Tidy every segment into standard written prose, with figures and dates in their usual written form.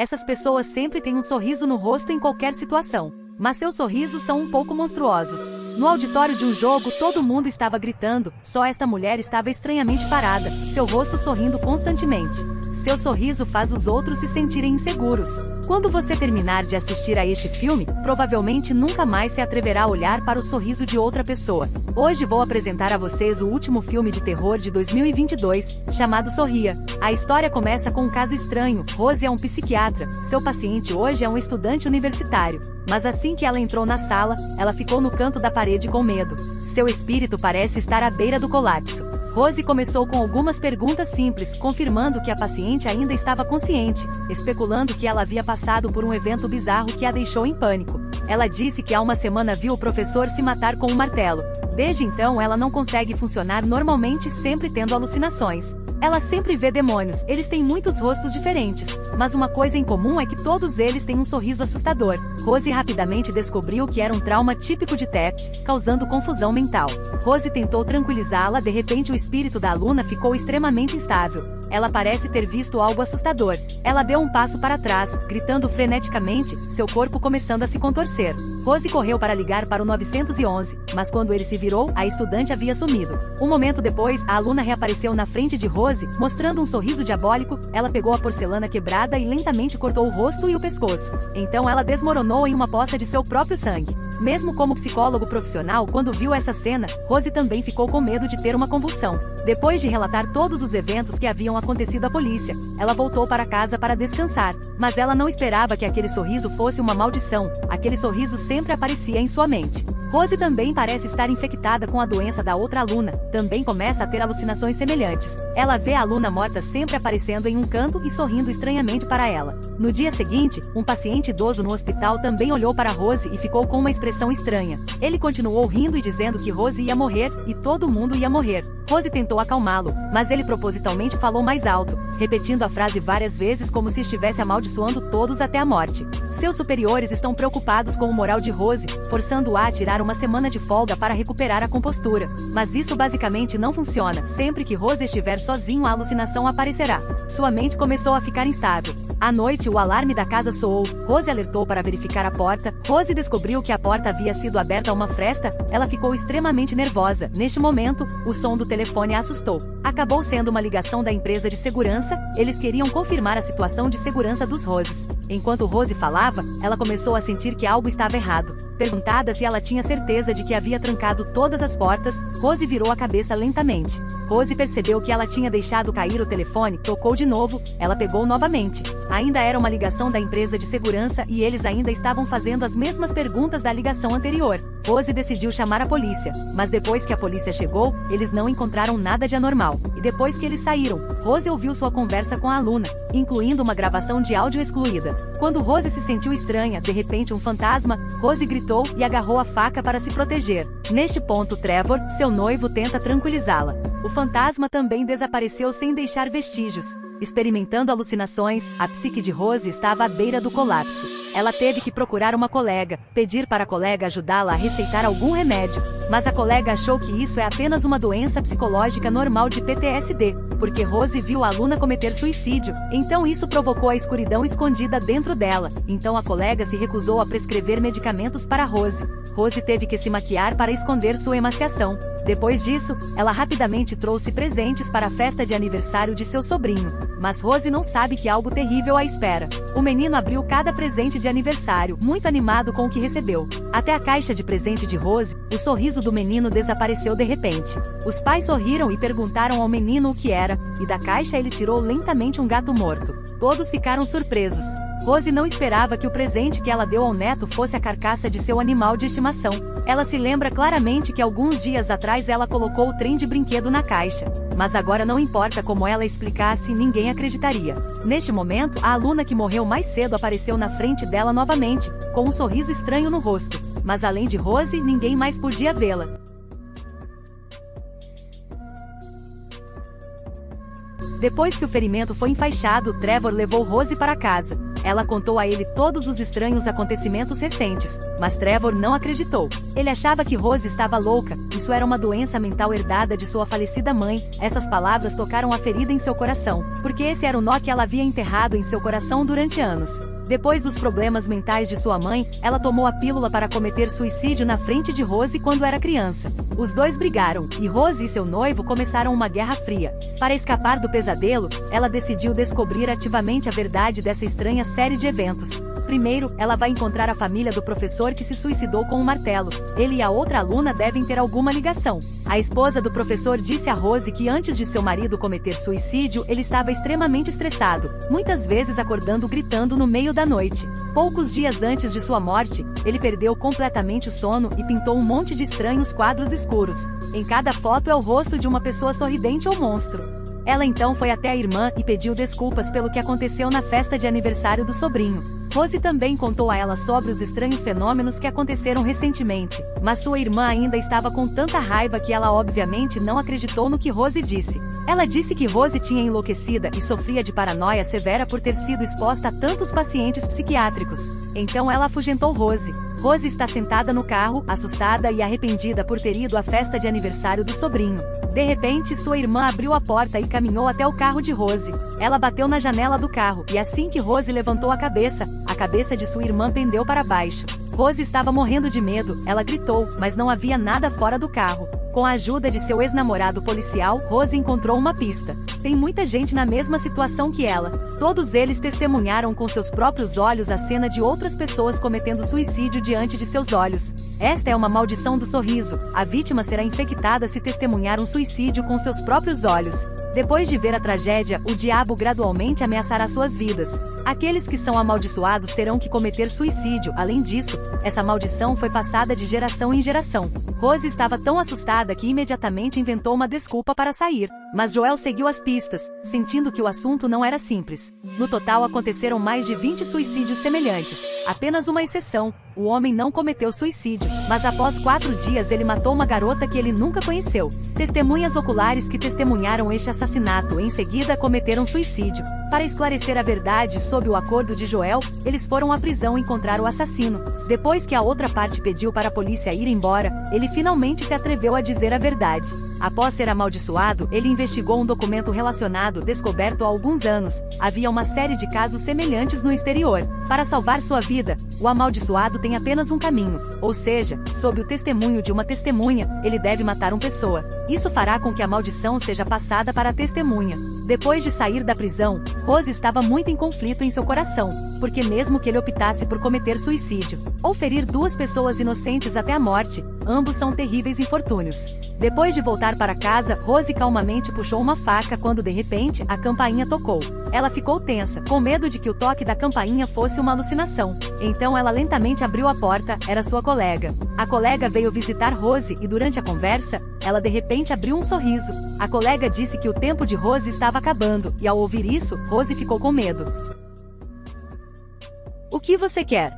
Essas pessoas sempre têm um sorriso no rosto em qualquer situação. Mas seus sorrisos são um pouco monstruosos. No auditório de um jogo, todo mundo estava gritando, só esta mulher estava estranhamente parada, seu rosto sorrindo constantemente. Seu sorriso faz os outros se sentirem inseguros. Quando você terminar de assistir a este filme, provavelmente nunca mais se atreverá a olhar para o sorriso de outra pessoa. Hoje vou apresentar a vocês o último filme de terror de 2022, chamado Sorria. A história começa com um caso estranho. Rose é um psiquiatra, seu paciente hoje é um estudante universitário. Mas assim que ela entrou na sala, ela ficou no canto da parede com medo. Seu espírito parece estar à beira do colapso. Rose começou com algumas perguntas simples, confirmando que a paciente ainda estava consciente, especulando que ela havia passado por um evento bizarro que a deixou em pânico. Ela disse que há uma semana viu o professor se matar com um martelo. Desde então ela não consegue funcionar normalmente, sempre tendo alucinações. Ela sempre vê demônios, eles têm muitos rostos diferentes, mas uma coisa em comum é que todos eles têm um sorriso assustador. Rose rapidamente descobriu que era um trauma típico de TEPT, causando confusão mental. Rose tentou tranquilizá-la, de repente o espírito da aluna ficou extremamente instável. Ela parece ter visto algo assustador. Ela deu um passo para trás, gritando freneticamente, seu corpo começando a se contorcer. Rose correu para ligar para o 911, mas quando ele se virou, a estudante havia sumido. Um momento depois, a aluna reapareceu na frente de Rose, mostrando um sorriso diabólico. Ela pegou a porcelana quebrada e lentamente cortou o rosto e o pescoço. Então ela desmoronou em uma poça de seu próprio sangue. Mesmo como psicólogo profissional, quando viu essa cena, Rose também ficou com medo de ter uma convulsão. Depois de relatar todos os eventos que haviam acontecido à polícia, ela voltou para casa para descansar. Mas ela não esperava que aquele sorriso fosse uma maldição. Aquele sorriso sempre aparecia em sua mente. Rose também parece estar infectada com a doença da outra aluna, também começa a ter alucinações semelhantes. Ela vê a aluna morta sempre aparecendo em um canto e sorrindo estranhamente para ela. No dia seguinte, um paciente idoso no hospital também olhou para Rose e ficou com uma expressão estranha. Ele continuou rindo e dizendo que Rose ia morrer, e todo mundo ia morrer. Rose tentou acalmá-lo, mas ele propositalmente falou mais alto, repetindo a frase várias vezes como se estivesse amaldiçoando todos até a morte. Seus superiores estão preocupados com o moral de Rose, forçando-a a tirar uma semana de folga para recuperar a compostura. Mas isso basicamente não funciona. Sempre que Rose estiver sozinho, a alucinação aparecerá. Sua mente começou a ficar instável. À noite, o alarme da casa soou. Rose alertou para verificar a porta. Rose descobriu que a porta havia sido aberta a uma fresta. Ela ficou extremamente nervosa. Neste momento, o som do telefone a assustou. Acabou sendo uma ligação da empresa de segurança. Eles queriam confirmar a situação de segurança dos Roses. Enquanto Rose falava, ela começou a sentir que algo estava errado. Perguntada se ela tinha certeza de que havia trancado todas as portas, Rose virou a cabeça lentamente. Rose percebeu que ela tinha deixado cair o telefone, tocou de novo, ela pegou novamente. Ainda era uma ligação da empresa de segurança e eles ainda estavam fazendo as mesmas perguntas da ligação anterior. Rose decidiu chamar a polícia, mas depois que a polícia chegou, eles não encontraram nada de anormal. E depois que eles saíram, Rose ouviu sua conversa com a aluna, incluindo uma gravação de áudio excluída. Quando Rose se sentiu estranha, de repente um fantasma, Rose gritou e agarrou a faca para se proteger. Neste ponto, Trevor, seu noivo, tenta tranquilizá-la. O fantasma também desapareceu sem deixar vestígios. Experimentando alucinações, a psique de Rose estava à beira do colapso. Ela teve que procurar uma colega, pedir para a colega ajudá-la a receitar algum remédio. Mas a colega achou que isso é apenas uma doença psicológica normal de PTSD, porque Rose viu a aluna cometer suicídio. Então isso provocou a escuridão escondida dentro dela. Então a colega se recusou a prescrever medicamentos para Rose. Rose teve que se maquiar para esconder sua emaciação. Depois disso, ela rapidamente trouxe presentes para a festa de aniversário de seu sobrinho. Mas Rose não sabe que algo terrível a espera. O menino abriu cada presente de aniversário, muito animado com o que recebeu. Até a caixa de presente de Rose, o sorriso do menino desapareceu de repente. Os pais sorriram e perguntaram ao menino o que era, e da caixa ele tirou lentamente um gato morto. Todos ficaram surpresos. Rose não esperava que o presente que ela deu ao neto fosse a carcaça de seu animal de estimação. Ela se lembra claramente que alguns dias atrás ela colocou o trem de brinquedo na caixa. Mas agora não importa como ela explicasse, ninguém acreditaria. Neste momento, a aluna que morreu mais cedo apareceu na frente dela novamente, com um sorriso estranho no rosto. Mas além de Rose, ninguém mais podia vê-la. Depois que o ferimento foi enfaixado, Trevor levou Rose para casa. Ela contou a ele todos os estranhos acontecimentos recentes, mas Trevor não acreditou. Ele achava que Rose estava louca, isso era uma doença mental herdada de sua falecida mãe. Essas palavras tocaram a ferida em seu coração, porque esse era o nó que ela havia enterrado em seu coração durante anos. Depois dos problemas mentais de sua mãe, ela tomou a pílula para cometer suicídio na frente de Rose quando era criança. Os dois brigaram, e Rose e seu noivo começaram uma guerra fria. Para escapar do pesadelo, ela decidiu descobrir ativamente a verdade dessa estranha série de eventos. Primeiro, ela vai encontrar a família do professor que se suicidou com um martelo. Ele e a outra aluna devem ter alguma ligação. A esposa do professor disse a Rose que antes de seu marido cometer suicídio, ele estava extremamente estressado, muitas vezes acordando gritando no meio da noite. Poucos dias antes de sua morte, ele perdeu completamente o sono e pintou um monte de estranhos quadros escuros. Em cada foto é o rosto de uma pessoa sorridente ou monstro. Ela então foi até a irmã e pediu desculpas pelo que aconteceu na festa de aniversário do sobrinho. Rose também contou a ela sobre os estranhos fenômenos que aconteceram recentemente, mas sua irmã ainda estava com tanta raiva que ela obviamente não acreditou no que Rose disse. Ela disse que Rose tinha enlouquecida e sofria de paranoia severa por ter sido exposta a tantos pacientes psiquiátricos. Então ela afugentou Rose. Rose está sentada no carro, assustada e arrependida por ter ido à festa de aniversário do sobrinho. De repente, sua irmã abriu a porta e caminhou até o carro de Rose. Ela bateu na janela do carro, e assim que Rose levantou a cabeça de sua irmã pendeu para baixo. Rose estava morrendo de medo, ela gritou, mas não havia nada fora do carro. Com a ajuda de seu ex-namorado policial, Rose encontrou uma pista. Tem muita gente na mesma situação que ela. Todos eles testemunharam com seus próprios olhos a cena de outras pessoas cometendo suicídio diante de seus olhos. Esta é uma maldição do sorriso. A vítima será infectada se testemunhar um suicídio com seus próprios olhos. Depois de ver a tragédia, o diabo gradualmente ameaçará suas vidas. Aqueles que são amaldiçoados terão que cometer suicídio. Além disso, essa maldição foi passada de geração em geração. Rose estava tão assustada que imediatamente inventou uma desculpa para sair. Mas Joel seguiu as pistas, sentindo que o assunto não era simples. No total aconteceram mais de 20 suicídios semelhantes. Apenas uma exceção. O homem não cometeu suicídio, mas após 4 dias ele matou uma garota que ele nunca conheceu. Testemunhas oculares que testemunharam este assassinato em seguida cometeram suicídio. Para esclarecer a verdade sob o acordo de Joel, eles foram à prisão encontrar o assassino. Depois que a outra parte pediu para a polícia ir embora, ele finalmente se atreveu a dizer a verdade. Após ser amaldiçoado, ele investigou um documento relacionado descoberto há alguns anos. Havia uma série de casos semelhantes no exterior. Para salvar sua vida, o amaldiçoado tem apenas um caminho, ou seja, sob o testemunho de uma testemunha, ele deve matar uma pessoa. Isso fará com que a maldição seja passada para a testemunha. Depois de sair da prisão, Rose estava muito em conflito em seu coração, porque mesmo que ele optasse por cometer suicídio, ou ferir 2 pessoas inocentes até a morte, ambos são terríveis infortúnios. Depois de voltar para casa, Rose calmamente puxou uma faca quando de repente, a campainha tocou. Ela ficou tensa, com medo de que o toque da campainha fosse uma alucinação. Então ela lentamente abriu a porta, era sua colega. A colega veio visitar Rose e durante a conversa, ela de repente abriu um sorriso. A colega disse que o tempo de Rose estava acabando, e ao ouvir isso, Rose ficou com medo. O que você quer?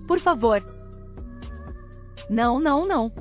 Por favor. Não, não, não.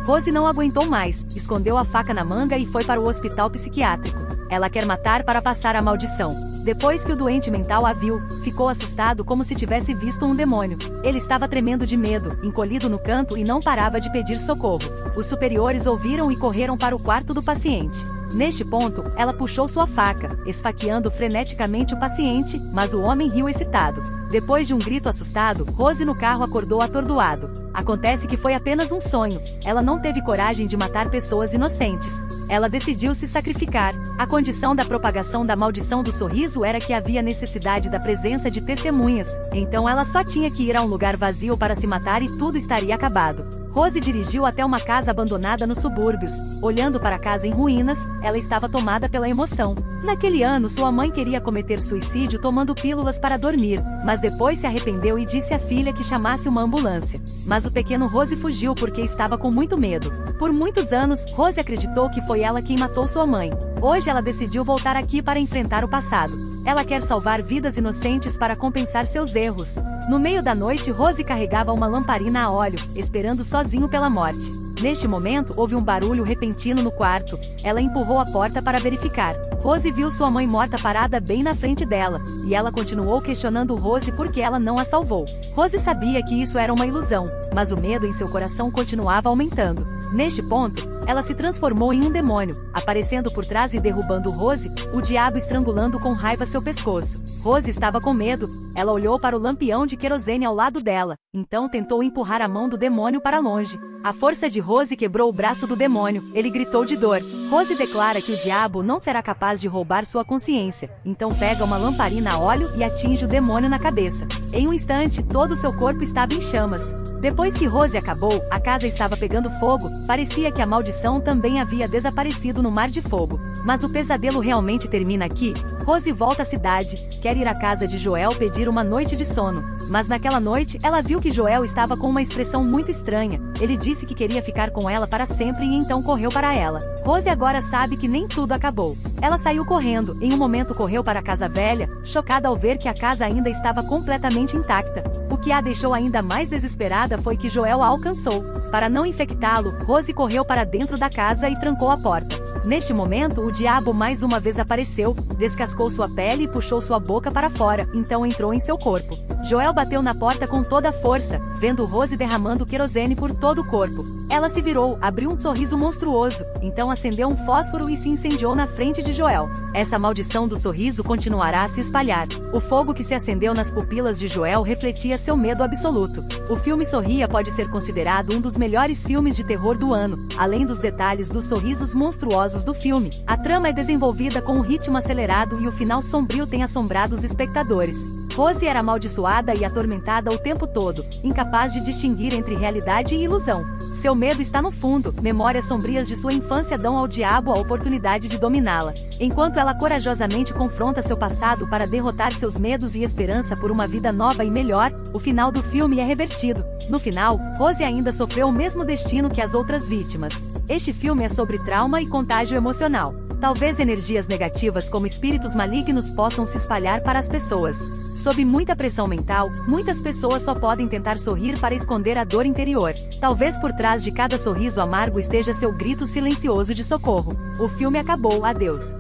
Rose não aguentou mais, escondeu a faca na manga e foi para o hospital psiquiátrico. Ela quer matar para passar a maldição. Depois que o doente mental a viu, ficou assustado como se tivesse visto um demônio. Ele estava tremendo de medo, encolhido no canto e não parava de pedir socorro. Os superiores ouviram e correram para o quarto do paciente. Neste ponto, ela puxou sua faca, esfaqueando freneticamente o paciente, mas o homem riu excitado. Depois de um grito assustado, Rose no carro acordou atordoado. Acontece que foi apenas um sonho. Ela não teve coragem de matar pessoas inocentes. Ela decidiu se sacrificar. A condição da propagação da maldição do sorriso era que havia necessidade da presença de testemunhas. Então ela só tinha que ir a um lugar vazio para se matar e tudo estaria acabado. Rose dirigiu até uma casa abandonada nos subúrbios. Olhando para a casa em ruínas, ela estava tomada pela emoção. Naquele ano, sua mãe queria cometer suicídio tomando pílulas para dormir, mas depois se arrependeu e disse à filha que chamasse uma ambulância. Mas o pequeno Rose fugiu porque estava com muito medo. Por muitos anos, Rose acreditou que foi ela quem matou sua mãe. Hoje ela decidiu voltar aqui para enfrentar o passado. Ela quer salvar vidas inocentes para compensar seus erros. No meio da noite, Rose carregava uma lamparina a óleo, esperando sozinho pela morte. Neste momento, houve um barulho repentino no quarto. Ela empurrou a porta para verificar. Rose viu sua mãe morta parada bem na frente dela, e ela continuou questionando Rose por que ela não a salvou. Rose sabia que isso era uma ilusão, mas o medo em seu coração continuava aumentando. Neste ponto, ela se transformou em um demônio, aparecendo por trás e derrubando Rose, o diabo estrangulando com raiva seu pescoço. Rose estava com medo. Ela olhou para o lampião de querosene ao lado dela, então tentou empurrar a mão do demônio para longe. A força de Rose quebrou o braço do demônio. Ele gritou de dor. Rose declara que o diabo não será capaz de roubar sua consciência, então pega uma lamparina a óleo e atinge o demônio na cabeça. Em um instante, todo o seu corpo estava em chamas. Depois que Rose acabou, a casa estava pegando fogo. Parecia que a maldição também havia desaparecido no mar de fogo. Mas o pesadelo realmente termina aqui. Rose volta à cidade, quer ir à casa de Joel pedir uma noite de sono. Mas naquela noite, ela viu que Joel estava com uma expressão muito estranha. Ele disse que queria ficar com ela para sempre e então correu para ela. Rose agora sabe que nem tudo acabou. Ela saiu correndo, em um momento correu para a casa velha, chocada ao ver que a casa ainda estava completamente intacta. O que a deixou ainda mais desesperada foi que Joel a alcançou. Para não infectá-lo, Rose correu para dentro da casa e trancou a porta. Neste momento, o diabo mais uma vez apareceu, descascou sua pele e puxou sua boca para fora, então entrou em seu corpo. Joel bateu na porta com toda a força, vendo Rose derramando querosene por todo o corpo. Ela se virou, abriu um sorriso monstruoso, então acendeu um fósforo e se incendiou na frente de Joel. Essa maldição do sorriso continuará a se espalhar. O fogo que se acendeu nas pupilas de Joel refletia seu medo absoluto. O filme Sorria pode ser considerado um dos melhores filmes de terror do ano. Além dos detalhes dos sorrisos monstruosos do filme, a trama é desenvolvida com um ritmo acelerado e o final sombrio tem assombrado os espectadores. Rose era amaldiçoada e atormentada o tempo todo, incapaz de distinguir entre realidade e ilusão. Seu medo está no fundo, memórias sombrias de sua infância dão ao diabo a oportunidade de dominá-la. Enquanto ela corajosamente confronta seu passado para derrotar seus medos e esperança por uma vida nova e melhor, o final do filme é revertido. No final, Rose ainda sofreu o mesmo destino que as outras vítimas. Este filme é sobre trauma e contágio emocional. Talvez energias negativas como espíritos malignos possam se espalhar para as pessoas. Sob muita pressão mental, muitas pessoas só podem tentar sorrir para esconder a dor interior. Talvez por trás de cada sorriso amargo esteja seu grito silencioso de socorro. O filme acabou, adeus.